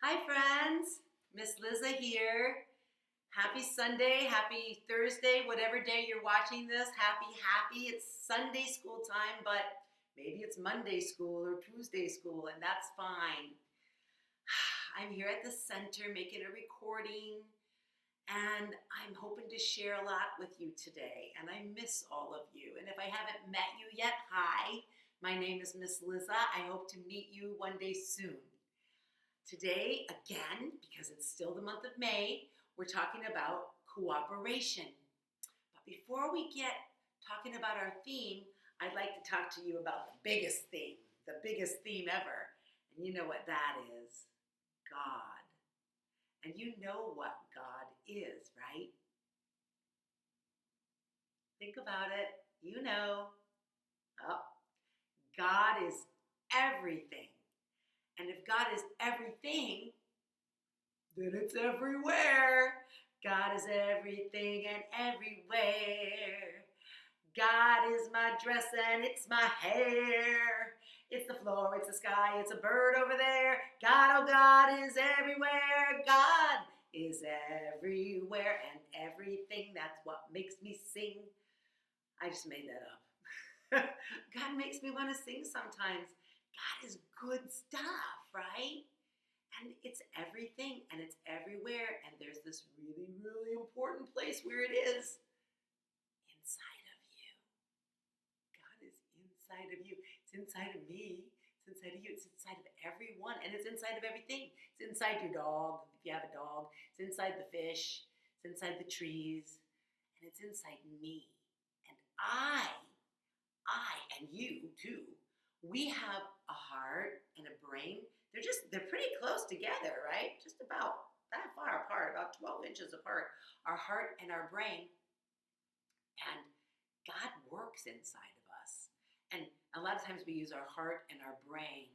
Hi, friends. Miss Liza here. Happy Sunday, happy Thursday, whatever day you're watching this. Happy. It's Sunday school time, but maybe it's Monday school or Tuesday school, and that's fine. I'm here at the center making a recording, and I'm hoping to share a lot with you today. And I miss all of you. And if I haven't met you yet, hi. My name is Miss Liza. I hope to meet you one day soon. Today, again, because it's still the month of May, we're talking about cooperation. But before we get talking about our theme, I'd like to talk to you about the biggest theme ever. And you know what that is: God. And you know what God is, right? Think about it. You know. Oh, God is everything. And if God is everything, then it's everywhere. God is everything and everywhere. God is my dress and it's my hair. It's the floor, it's the sky, it's a bird over there. God, oh God, is everywhere. God is everywhere and everything. That's what makes me sing. I just made that up. God makes me want to sing sometimes. God is good stuff, right? And it's everything and it's everywhere. And there's this really, really important place where it is inside of you. God is inside of you. It's inside of me. It's inside of you. It's inside of everyone. And it's inside of everything. It's inside your dog, if you have a dog. It's inside the fish. It's inside the trees. And it's inside me. And and you too, we have a heart and a brain. They're pretty close together, right? Just about that far apart, about 12 inches apart, our heart and our brain. And God works inside of us. And a lot of times we use our heart and our brain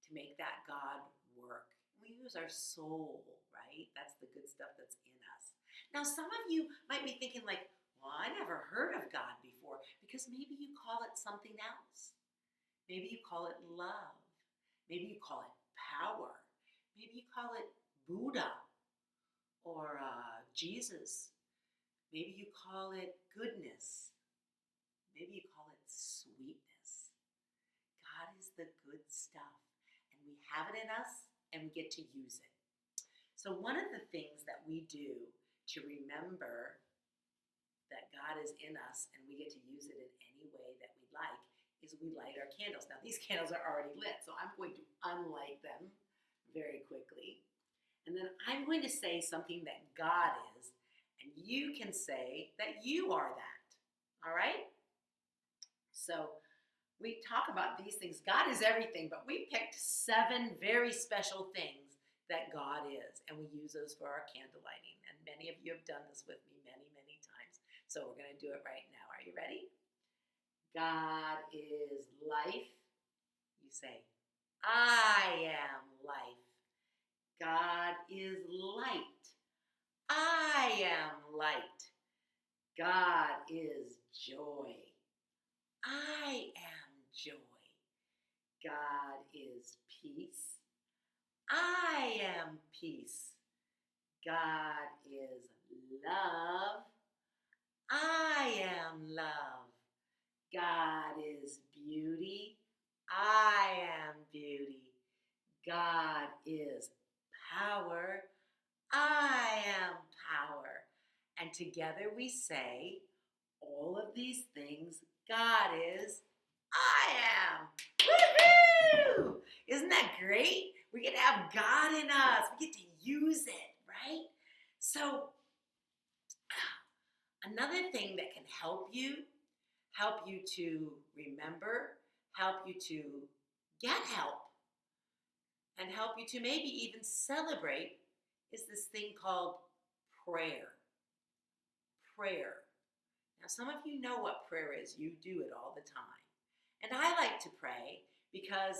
to make that God work. We use our soul, right? That's the good stuff that's in us. Now, some of you might be thinking like, well, I never heard of God before, because maybe you call it something else. Maybe you call it love. Maybe you call it power. Maybe you call it Buddha or Jesus. Maybe you call it goodness. Maybe you call it sweetness. God is the good stuff, and we have it in us, and we get to use it. So one of the things that we do to remember that God is in us and we get to use it in any way that we like is we light our candles. Now, these candles are already lit, so I'm going to unlight them very quickly. And then I'm going to say something that God is, and you can say that you are that. All right? So we talk about these things. God is everything, but we picked 7 very special things that God is, and we use those for our candle lighting. And many of you have done this with me many, many times. So we're going to do it right now. Are you ready? God is life. You say, I am life. God is light. I am light. God is joy. I am joy. God is peace. I am peace. God is love. I am love. God is beauty. I am beauty. God is power. I am power. And together we say all of these things God is, I am. Woohoo! Isn't that great? We get to have God in us. We get to use it, right? So another thing that can help you to remember, help you to get help, and help you to maybe even celebrate is this thing called prayer. Prayer. Now, some of you know what prayer is. You do it all the time. And I like to pray because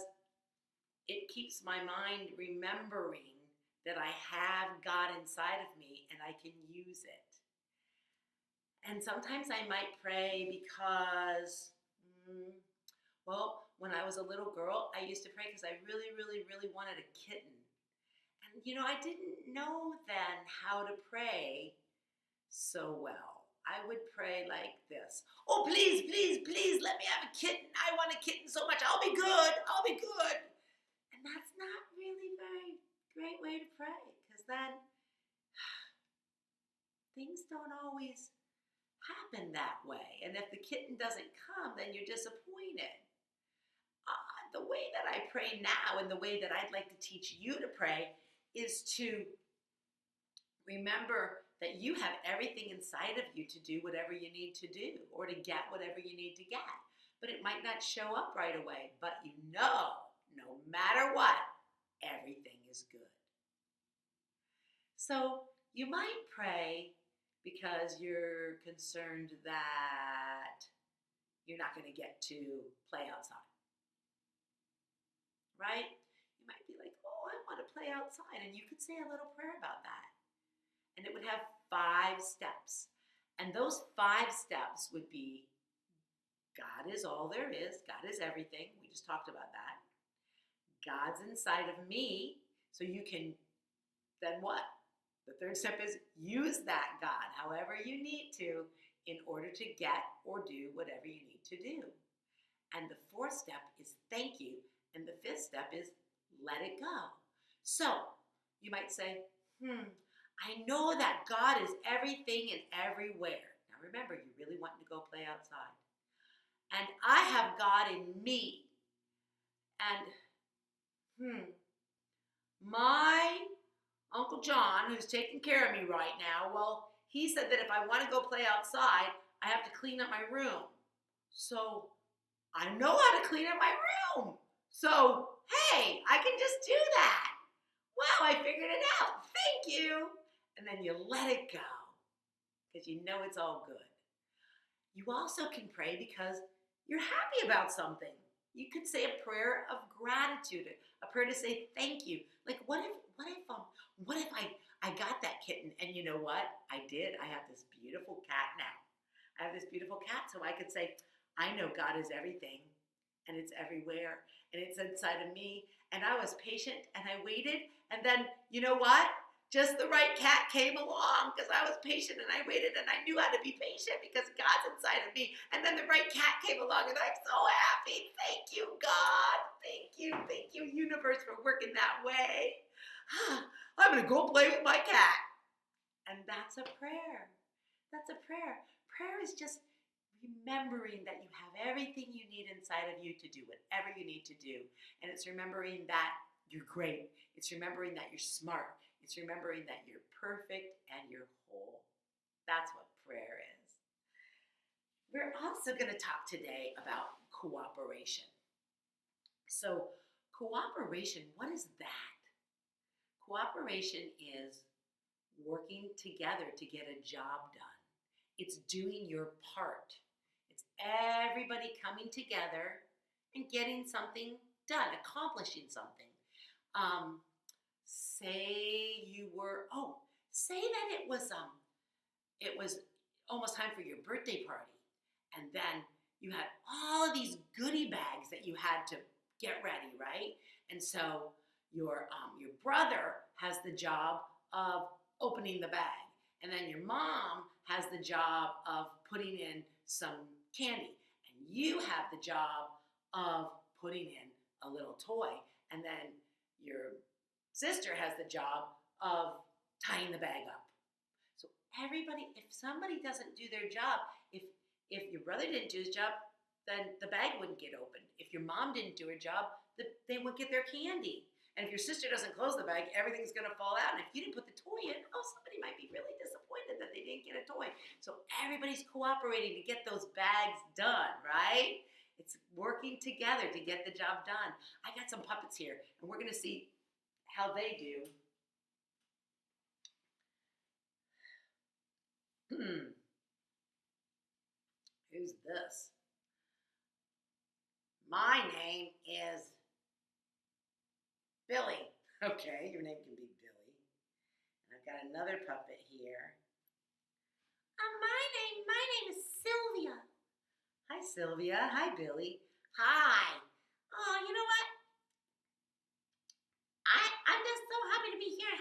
it keeps my mind remembering that I have God inside of me and I can use it. And sometimes I might pray because, when I was a little girl, I used to pray because I really, really, really wanted a kitten. And And I didn't know then how to pray so well. I would pray like this. Oh, please, please, please let me have a kitten. I want a kitten so much. I'll be good. I'll be good. And that's not really a very great way to pray, because then things don't always happen that way. And if the kitten doesn't come, then you're disappointed. The way that I pray now, and the way that I'd like to teach you to pray, is to remember that you have everything inside of you to do whatever you need to do, or to get whatever you need to get. But it might not show up right away, but no matter what, everything is good. So you might pray because you're concerned that you're not going to get to play outside, right? You might be like, oh, I want to play outside. And you could say a little prayer about that. And it would have 5 steps. And those 5 steps would be, God is all there is. God is everything. We just talked about that. God's inside of me. So you can, then what? The 3rd step is use that God however you need to in order to get or do whatever you need to do. And the 4th step is thank you. And the 5th step is let it go. So you might say, I know that God is everything and everywhere. Now remember, you really want to go play outside. And I have God in me. And my Uncle John, who's taking care of me right now, well, he said that if I want to go play outside, I have to clean up my room. So I know how to clean up my room. So, hey, I can just do that. Wow, I figured it out. Thank you. And then you let it go because you know it's all good. You also can pray because you're happy about something. You could say a prayer of gratitude, a prayer to say thank you. Like what if I got that kitten, and you know what? I did. I have this beautiful cat now. I have this beautiful cat, so I could say, I know God is everything, and it's everywhere, and it's inside of me. And I was patient, and I waited, and then you know what? Just the right cat came along because I was patient and I waited and I knew how to be patient because God's inside of me. And then the right cat came along and I'm so happy. Thank you, God. Thank you, universe, for working that way. I'm going to go play with my cat. And that's a prayer. That's a prayer. Prayer is just remembering that you have everything you need inside of you to do whatever you need to do. And it's remembering that you're great. It's remembering that you're smart. It's remembering that you're perfect and you're whole. That's what prayer is. We're also going to talk today about cooperation. So, cooperation, what is that? Cooperation is working together to get a job done. It's doing your part. It's everybody coming together and getting something done, accomplishing something. Say that it was almost time for your birthday party, and then you had all of these goodie bags that you had to get ready, right? And so your brother has the job of opening the bag, and then your mom has the job of putting in some candy, and you have the job of putting in a little toy, and then your sister has the job of tying the bag up. So everybody, if somebody doesn't do their job, if your brother didn't do his job, then the bag wouldn't get opened. If your mom didn't do her job, they wouldn't get their candy. And if your sister doesn't close the bag, everything's going to fall out. And if you didn't put the toy in, somebody might be really disappointed that they didn't get a toy. So everybody's cooperating to get those bags done, right? It's working together to get the job done. I got some puppets here, and we're going to see how they do. Who's this? My name is Billy. Okay, your name can be Billy. And I've got another puppet here. My name is Sylvia. Hi, Sylvia. Hi, Billy. Hi. Oh, you know what? I'm just so happy to be here.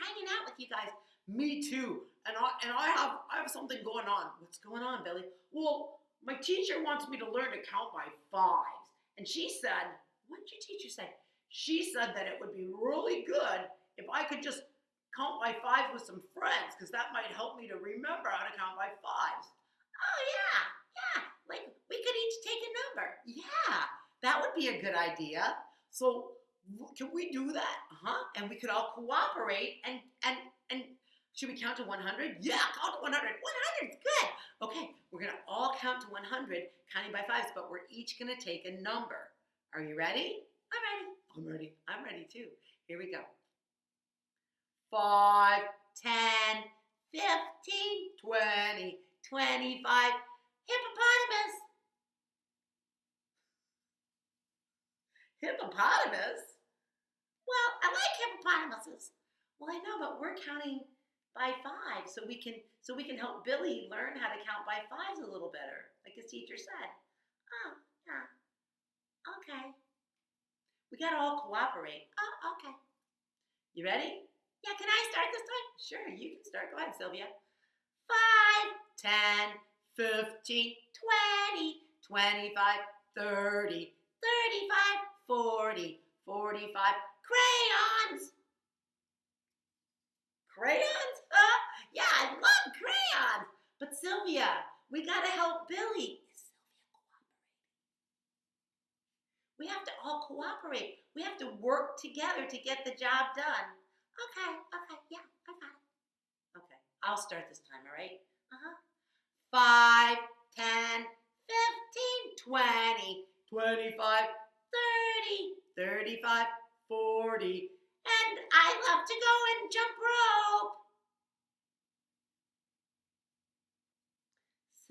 you guys, me too. And I have something going on. What's going on, Billy? Well, my teacher wants me to learn to count by fives. And she said, what did your teacher say? She said that it would be really good if I could just count by fives with some friends, because that might help me to remember how to count by fives. Oh, yeah. Like, we could each take a number. Yeah, that would be a good idea. So, can we do that? And we could all cooperate and should we count to 100? Yeah, count to 100. 100 is good. Okay, we're going to all count to 100, counting by fives, but we're each going to take a number. Are you ready? I'm ready. I'm ready too. Here we go. 5, 10, 15, 20, 25. Hippopotamus. Hippopotamus? Well, I like hippopotamuses. Well, I know, but we're counting by five, so we can help Billy learn how to count by fives a little better, like his teacher said. Oh, yeah. Okay. We gotta all cooperate. Oh, okay. You ready? Yeah, can I start this time? Sure, you can start. Go ahead, Sylvia. 5, 10, 15, 20, 25, 30, 35, 40, 45. Crayons! Crayons? Yeah, I love crayons. But Sylvia, we gotta help Billy. Is Sylvia cooperating? We have to all cooperate. We have to work together to get the job done. Okay, yeah, I got it. Okay, I'll start this time, all right? 5, 10, 15, 20, 25, 30, 35, 40. And I love to go and jump rope.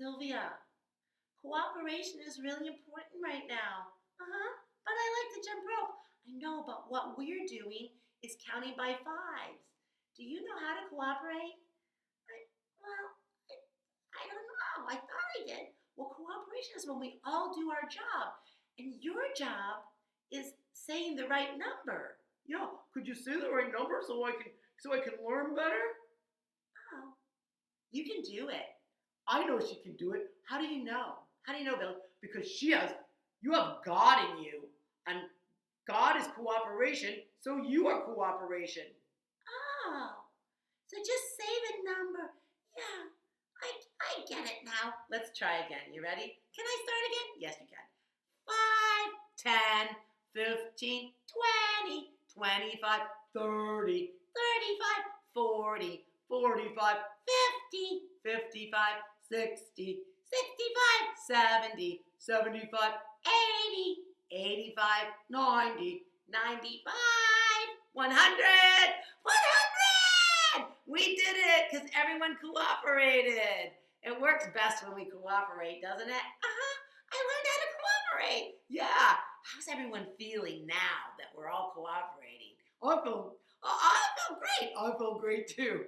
Sylvia, cooperation is really important right now. But I like to jump rope. I know, but what we're doing is counting by fives. Do you know how to cooperate? I don't know. I thought I did. Well, cooperation is when we all do our job. And your job is saying the right number. Yeah, could you say the right number so I can learn better? Oh, you can do it. I know she can do it. How do you know? How do you know, Bill? Because you have God in you, and God is cooperation, so you are cooperation. Oh, so just say the number. Yeah, I get it now. Let's try again. You ready? Can I start again? Yes, you can. 5, 10, 15, 20, 25, 30, 35, 40, 45, 50, 55, 60, 65, 70, 75, 80, 85, 90, 95, 100. 100! We did it because everyone cooperated. It works best when we cooperate, doesn't it? I learned how to cooperate. Yeah. How's everyone feeling now that we're all cooperating? I feel great. I feel great too.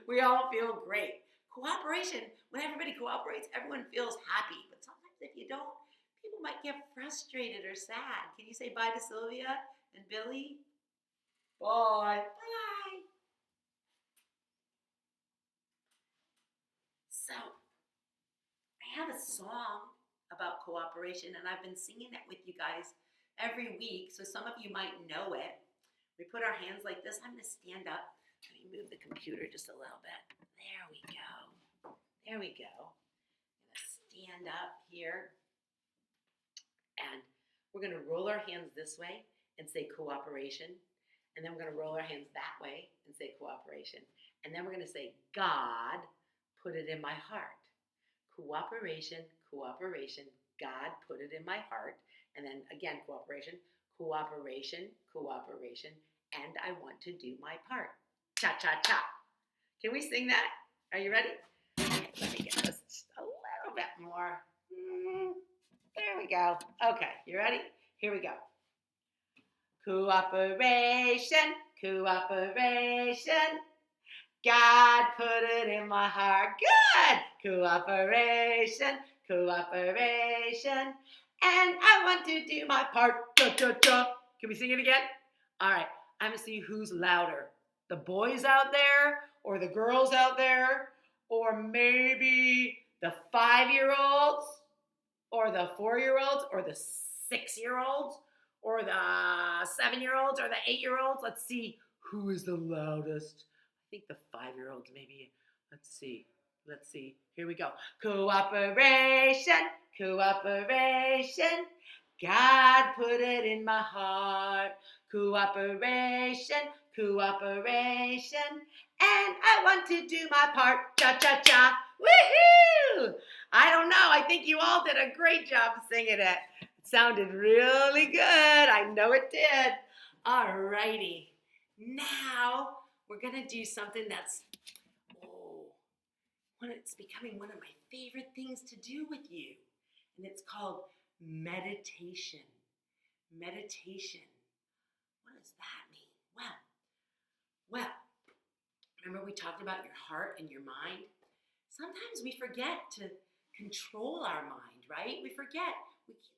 We all feel great. Cooperation, when everybody cooperates, everyone feels happy. But sometimes if you don't, people might get frustrated or sad. Can you say bye to Sylvia and Billy? Bye. Bye. So, I have a song about cooperation, and I've been singing it with you guys every week, so some of you might know it. We put our hands like this. I'm going to stand up. Let me move the computer just a little bit. There we go. There we go. I'm going to stand up here, and we're going to roll our hands this way and say cooperation, and then we're going to roll our hands that way and say cooperation, and then we're going to say, God put it in my heart. Cooperation, cooperation, God put it in my heart. And then again, cooperation, cooperation, cooperation, and I want to do my part. Cha-cha-cha. Can we sing that? Are you ready? Okay, let me get this just a little bit more. There we go. Okay, you ready? Here we go. Cooperation, cooperation. God put it in my heart. Good. Cooperation, cooperation. And I want to do my part. Da, da, da. Can we sing it again? All right. I'm going to see who's louder. the boys out there or the girls out there or maybe the 5-year-olds or the 4-year-olds or the 6-year-olds or the 7-year-olds or the 8-year-olds? Let's see who is the loudest. I think the 5-year-olds maybe. Let's see. Here we go. Cooperation, cooperation. God put it in my heart. Cooperation, cooperation. And I want to do my part. Cha-cha-cha. Woohoo! I don't know. I think you all did a great job singing it. It sounded really good. I know it did. All righty. Now we're going to do something that's, it's becoming one of my favorite things to do with you. And it's called meditation. Meditation. What does that mean? Well, remember we talked about your heart and your mind? Sometimes we forget to control our mind, right? We forget.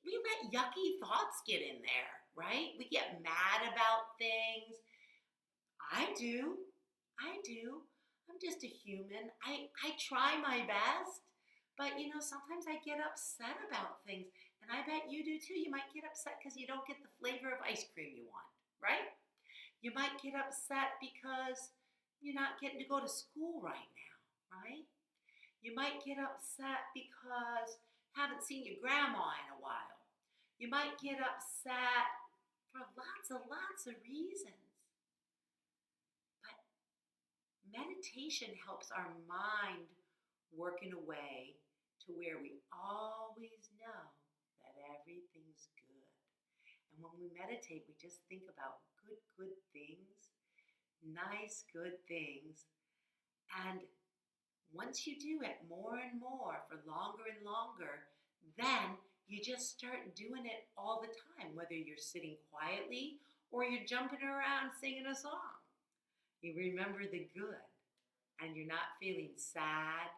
We let yucky thoughts get in there, right? We get mad about things. I do. I'm just a human. I try my best, but sometimes I get upset about things, and I bet you do too. You might get upset because you don't get the flavor of ice cream you want, right? You might get upset because you're not getting to go to school right now, right? You might get upset because you haven't seen your grandma in a while. You might get upset for lots of reasons. Meditation helps our mind work in a way to where we always know that everything's good. And when we meditate, we just think about good things, nice, good things. And once you do it more and more for longer and longer, then you just start doing it all the time, whether you're sitting quietly or you're jumping around singing a song. You remember the good, and you're not feeling sad,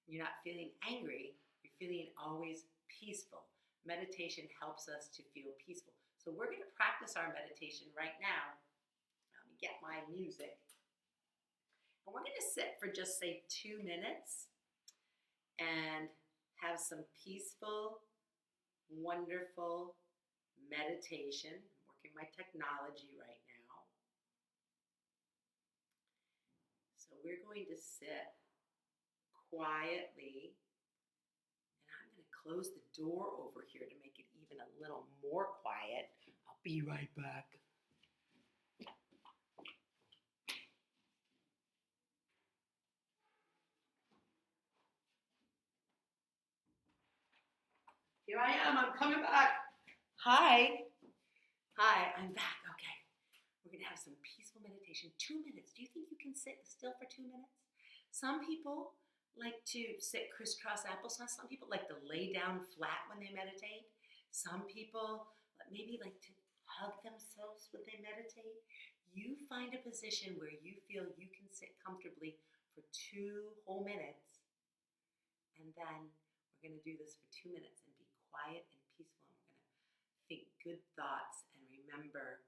you're not feeling angry, you're feeling always peaceful. Meditation helps us to feel peaceful. So we're going to practice our meditation right now. Let me get my music. And we're going to sit for just, say, 2 minutes and have some peaceful, wonderful meditation. I'm working my technology right now. So we're going to sit quietly, and I'm going to close the door over here to make it even a little more quiet. I'll be right back. Here I am. I'm coming back. Hi, I'm back. Okay. We're going to have some peaceful meditation. 2 minutes. Do you think you can sit still for 2 minutes? Some people like to sit crisscross applesauce. Some people like to lay down flat when they meditate. Some people maybe like to hug themselves when they meditate. You find a position where you feel you can sit comfortably for 2 whole minutes. And then we're going to do this for 2 minutes and be quiet and peaceful. And we're going to think good thoughts and remember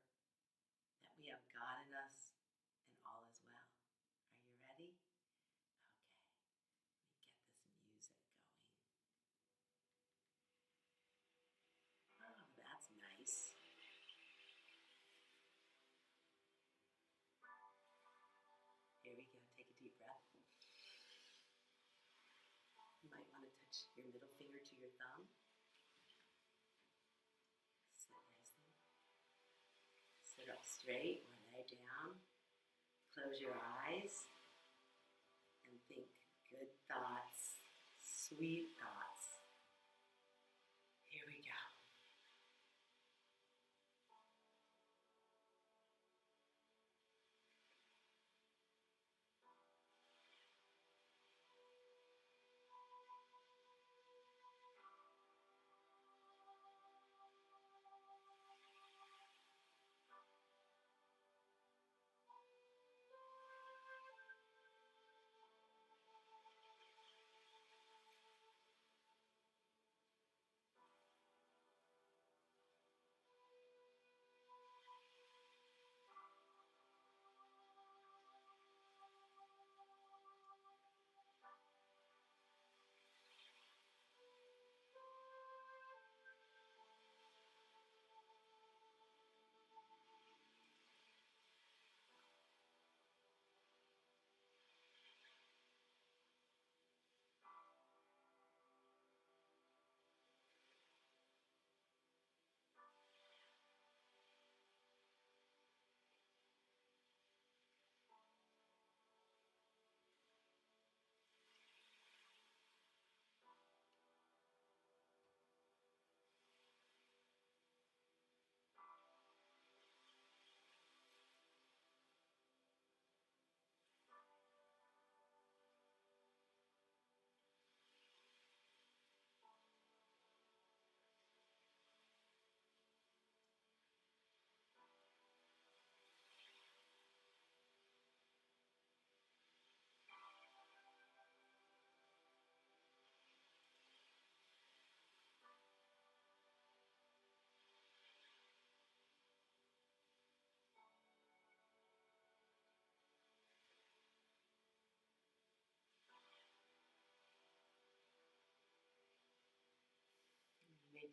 that we have God in us and all is well. Are you ready? Okay, let me get this music going. Oh, that's nice. Here we go. Take a deep breath. You might want to touch your middle finger to your thumb. Sit up straight or lay down. Close your eyes and think good thoughts, sweet thoughts. Here we go.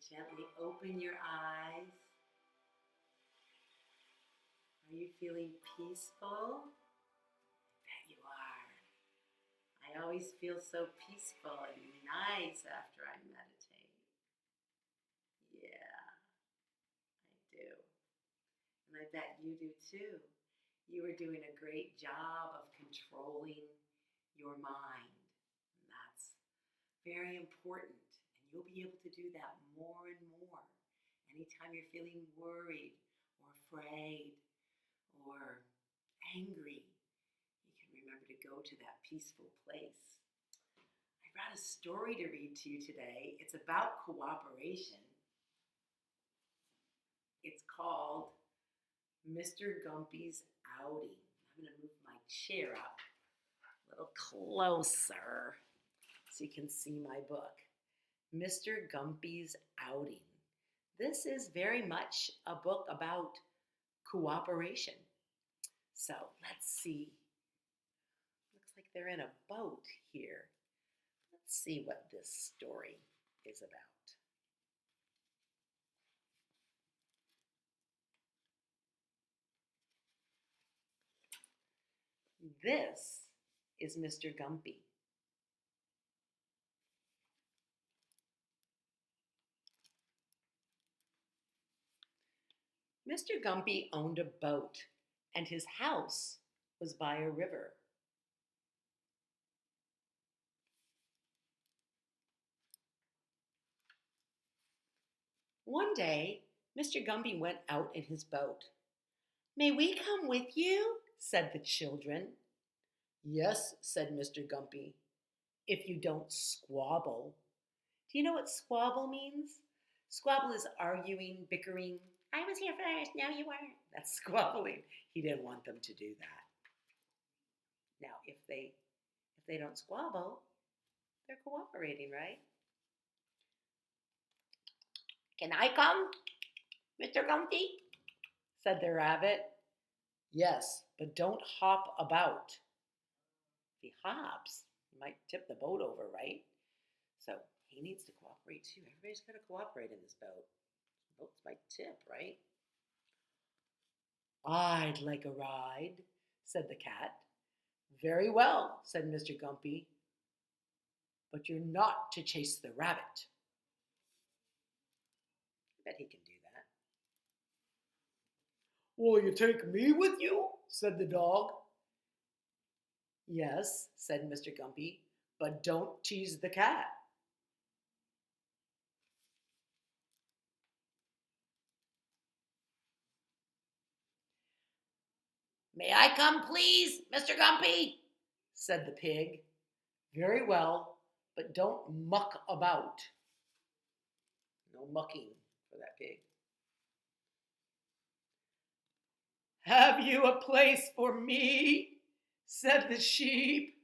Gently open your eyes. Are you feeling peaceful? I bet you are. I always feel so peaceful and nice after I meditate. Yeah, I do. And I bet you do too. You are doing a great job of controlling your mind. And that's very important. And you'll be able to do that more and more. Anytime you're feeling worried or afraid or angry, you can remember to go to that peaceful place. I brought a story to read to you today. It's about cooperation. It's called Mr. Gumpy's Outing. I'm going to move my chair up a little closer so you can see my book. Mr. Gumpy's Outing. This is very much a book about cooperation. So let's see. Looks like they're in a boat here. Let's see what this story is about. This is Mr. Gumpy. Mr. Gumpy owned a boat, and his house was by a river. One day, Mr. Gumpy went out in his boat. "May we come with you?" said the children. "Yes," said Mr. Gumpy, "if you don't squabble." Do you know what squabble means? Squabble is arguing, bickering. I was here first, no you weren't. That's squabbling. He didn't want them to do that. Now, if they don't squabble, they're cooperating, right? "Can I come, Mr. Gumpy?" said the rabbit. "Yes, but don't hop about." If he hops, he might tip the boat over, right? So he needs to cooperate too. Everybody's got to cooperate in this boat. Boats might tip, right? "I'd like a ride," said the cat. "Very well," said Mr. Gumpy, "but you're not to chase the rabbit." I bet he can do that. "Will you take me with you?" said the dog. "Yes," said Mr. Gumpy, "but don't tease the cat." "May I come, please, Mr. Gumpy?" said the pig. "Very well, but don't muck about." No mucking for that pig. "Have you a place for me?" said the sheep.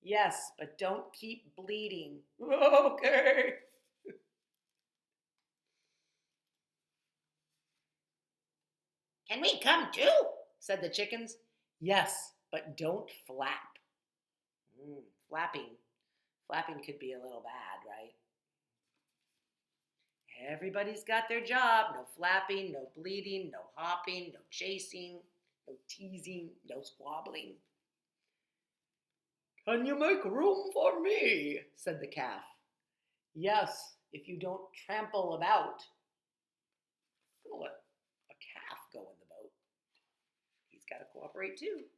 "Yes, but don't keep bleeding." "Okay." "Can we come too?" said the chickens. "Yes, but don't flap." Flapping. Flapping could be a little bad, right? Everybody's got their job. No flapping, no bleeding, no hopping, no chasing, no teasing, no squabbling. "Can you make room for me?" said the calf. "Yes, if you don't trample about." I'm going to let a calf go in the boat. He's got to cooperate too.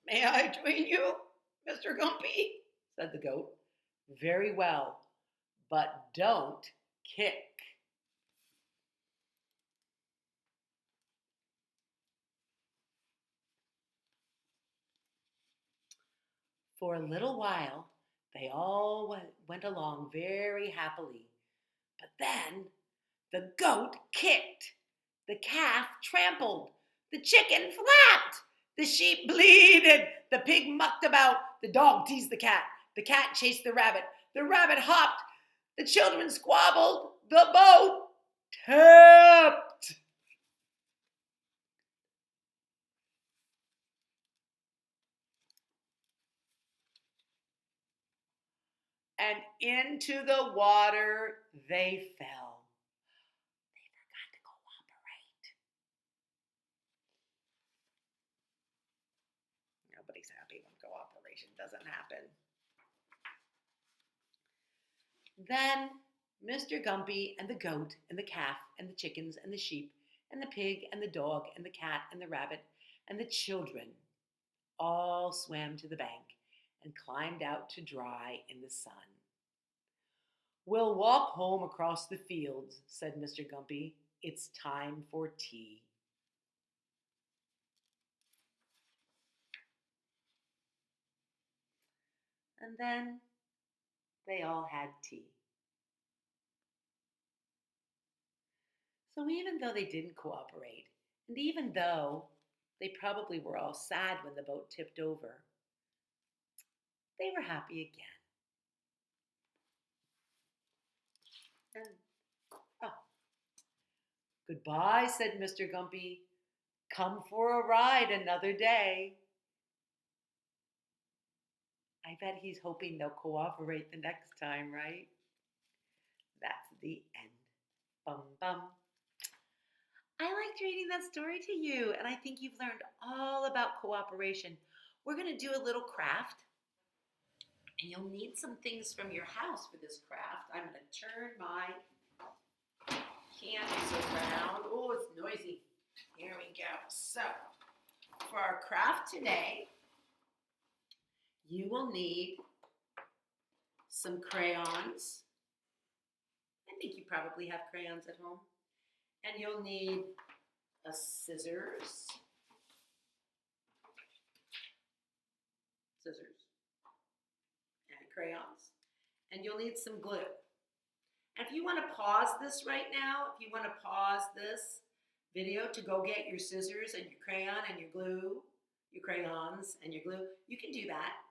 "May I join you, Mr. Gumpy?" said the goat. "Very well, but don't kick." For a little while, they all went along very happily. But then the goat kicked, the calf trampled, the chicken flapped, the sheep bleated, the pig mucked about, the dog teased the cat chased the rabbit hopped, the children squabbled, the boat tipped. and into the water they fell. They forgot to cooperate. Nobody's happy when cooperation doesn't happen. Then Mr. Gumpy and the goat and the calf and the chickens and the sheep and the pig and the dog and the cat and the rabbit and the children all swam to the bank and climbed out to dry in the sun. "We'll walk home across the fields," said Mr. Gumpy. "It's time for tea." And then they all had tea. So even though they didn't cooperate, and even though they probably were all sad when the boat tipped over, they were happy again. And, oh, "Goodbye," said Mr. Gumpy. "Come for a ride another day." I bet he's hoping they'll cooperate the next time, right? That's the end. Bum bum. I liked reading that story to you, and I think you've learned all about cooperation. We're going to do a little craft, and you'll need some things from your house for this craft. I'm going to turn my candies around. Oh, it's noisy. Here we go. So, for our craft today, you will need some crayons. I think you probably have crayons at home. And you'll need a scissors, and crayons. And you'll need some glue. And if you want to pause this right now, if you want to pause this video to go get your scissors and your crayon and your glue, your crayons and your glue, you can do that.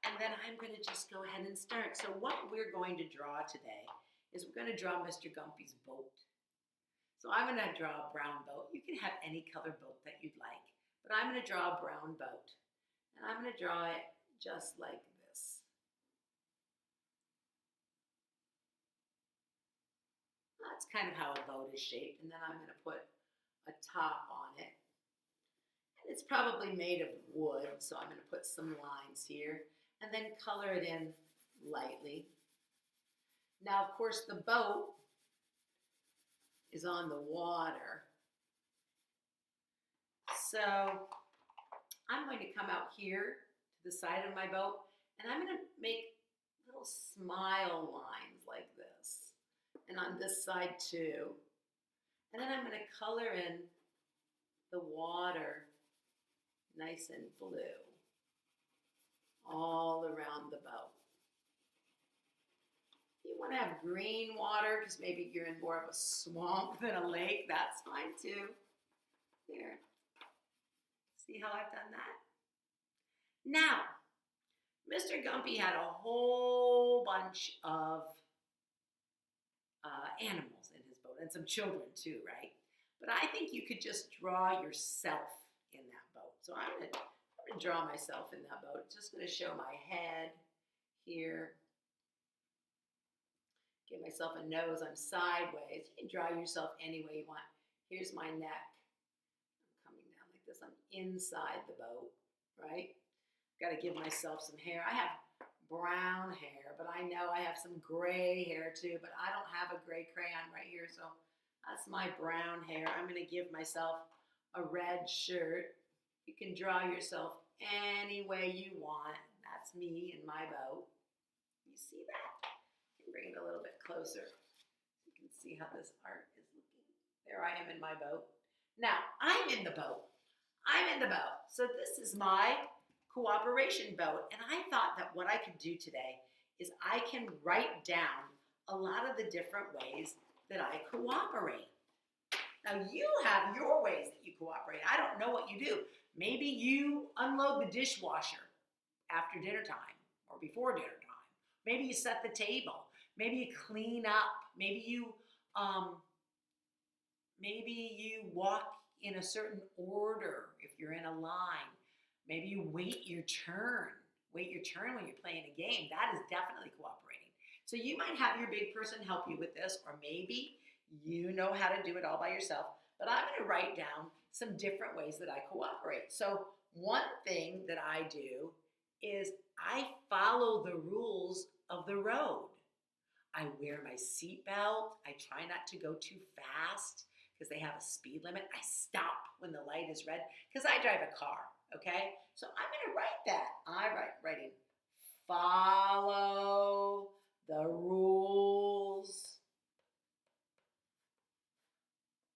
And then I'm going to just go ahead and start. So what we're going to draw today is we're going to draw Mr. Gumpy's boat. So I'm going to draw a brown boat. You can have any color boat that you'd like, but I'm going to draw a brown boat. And I'm going to draw it just like this. That's kind of how a boat is shaped. And then I'm going to put a top on it. And it's probably made of wood, so I'm going to put some lines here and then color it in lightly. Now, of course, the boat is on the water. So I'm going to come out here to the side of my boat, and I'm going to make little smile lines like this. And on this side too. And then I'm going to color in the water nice and blue all around the boat. You want to have green water because maybe you're in more of a swamp than a lake. That's fine too. There. See how I've done that? Now, Mr. Gumpy had a whole bunch of animals in his boat and some children too, right? But I think you could just draw yourself in that boat. So I'm going to draw myself in that boat. It's just going to show my head here. Give myself a nose. I'm sideways. You can draw yourself any way you want. Here's my neck. I'm coming down like this. I'm inside the boat, right? Got to give myself some hair. I have brown hair, but I know I have some gray hair too, but I don't have a gray crayon right here, so that's my brown hair. I'm going to give myself a red shirt. You can draw yourself any way you want. That's me in my boat. You see that? I can bring it a little bit closer so you can see how this art is looking. There I am in my boat. Now, I'm in the boat. I'm in the boat. So this is my cooperation boat. And I thought that what I could do today is I can write down a lot of the different ways that I cooperate. Now you have your ways that you cooperate. I don't know what you do. Maybe you unload the dishwasher after dinner time or before dinner time. Maybe you set the table. Maybe you clean up. Maybe you walk in a certain order if you're in a line. Maybe you wait your turn wait your turn when you're playing a game. That is definitely cooperating. So you might have your big person help you with this, or maybe you know how to do it all by yourself. But I'm going to write down some different ways that I cooperate. So one thing that I do is I follow the rules of the road. I wear my seatbelt. I try not to go too fast because they have a speed limit. I stop when the light is red because I drive a car, okay? So I'm going to write that. Writing, follow the rules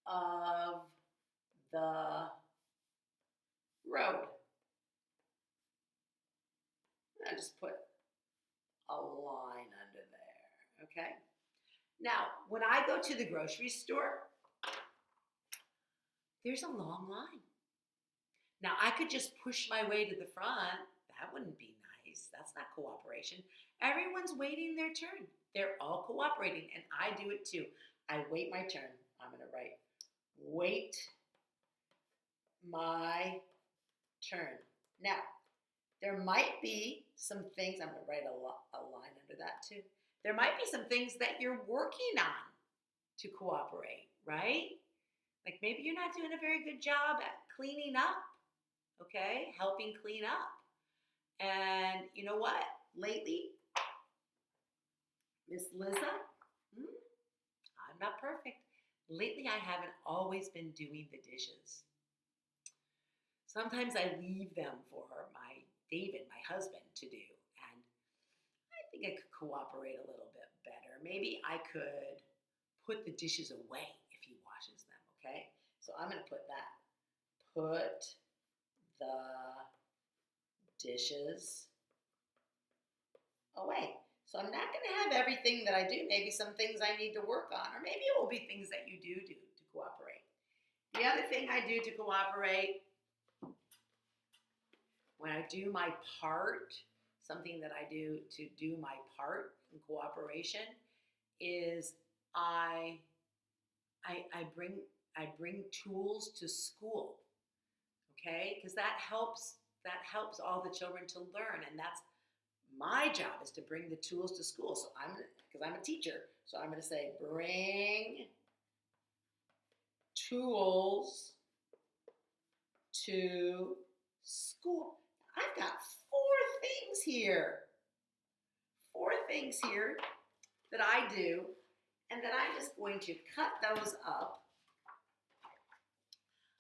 of the road. I just put a line under there, okay? Now, when I go to the grocery store, there's a long line. Now, I could just push my way to the front. That wouldn't be nice. That's not cooperation. Everyone's waiting their turn. They're all cooperating, and I do it too. I wait my turn. I'm going to write, wait my turn. Now, there might be some things, I'm going to write a line under that too. There might be some things that you're working on to cooperate, right? Like maybe you're not doing a very good job at cleaning up, okay? Helping clean up. And you know what? Lately, Miss Liza, I'm not perfect. Lately, I haven't always been doing the dishes. Sometimes I leave them for David, my husband, to do. And I think I could cooperate a little bit better. Maybe I could put the dishes away if he washes them, okay? So I'm going to put that. Put the dishes away. So I'm not going to have everything that I do. Maybe some things I need to work on, or maybe it will be things that you do to cooperate. The other thing I do to cooperate, when I do my part, something that I do to do my part in cooperation is I bring tools to school, okay? Because that helps all the children to learn, and that's my job is to bring the tools to school. So because I'm a teacher, so I'm going to say bring tools to school. I've got four things here that I do, and then I'm just going to cut those up.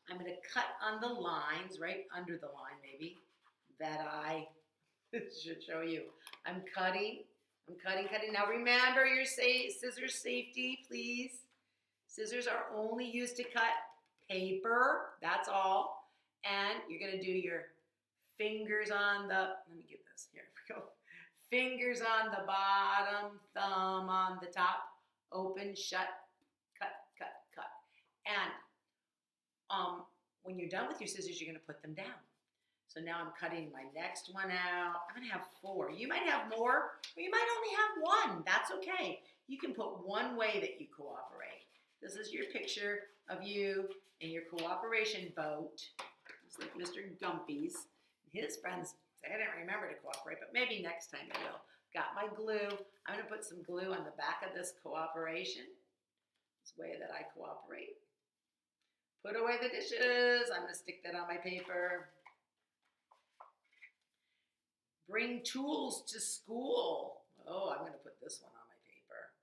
I'm going to cut on the lines, right under the line maybe, that I should show you. I'm cutting. Now remember your scissors safety, please. Scissors are only used to cut paper, that's all. And you're going to do your fingers on the, let me get this, here we go. Fingers on the bottom, thumb on the top, open, shut, cut. And when you're done with your scissors, you're going to put them down. So now I'm cutting my next one out. I'm going to have 4. You might have more, or you might only have 1. That's okay. You can put one way that you cooperate. This is your picture of you in your cooperation boat. It's like Mr. Gumpy's. His friends, they didn't remember to cooperate, but maybe next time they will. Got my glue. I'm going to put some glue on the back of this cooperation. This way that I cooperate. Put away the dishes. I'm going to stick that on my paper. Bring tools to school. Oh, I'm going to put this one on my paper.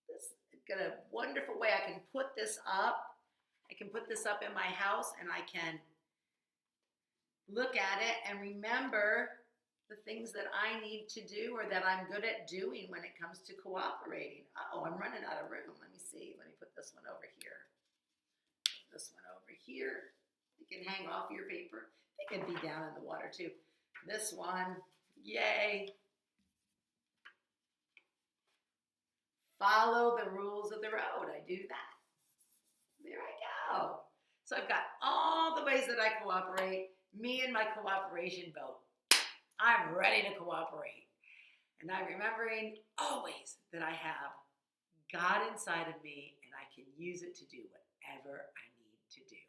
This is a wonderful way I can put this up. I can put this up in my house and I can look at it and remember the things that I need to do or that I'm good at doing when it comes to cooperating. Oh, I'm running out of room. Let me see. Let me put this one over here. Put this one over here. You can hang off your paper. They can be down in the water too. This one, yay. Follow the rules of the road. I do that. There I go. So I've got all the ways that I cooperate. Me and my cooperation boat. I'm ready to cooperate. And I'm remembering always that I have God inside of me and I can use it to do whatever I need to do.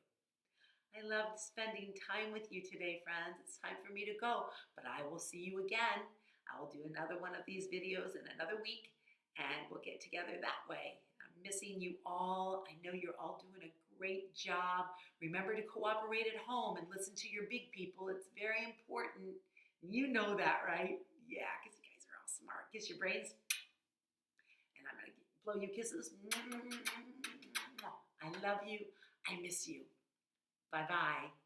I loved spending time with you today, friends. It's time for me to go, but I will see you again. I will do another one of these videos in another week, and we'll get together that way. I'm missing you all. I know you're all doing a great job. Remember to cooperate at home and listen to your big people. It's very important. You know that, right? Yeah, because you guys are all smart. Kiss your brains, and I'm going to blow you kisses. I love you. I miss you. Bye-bye.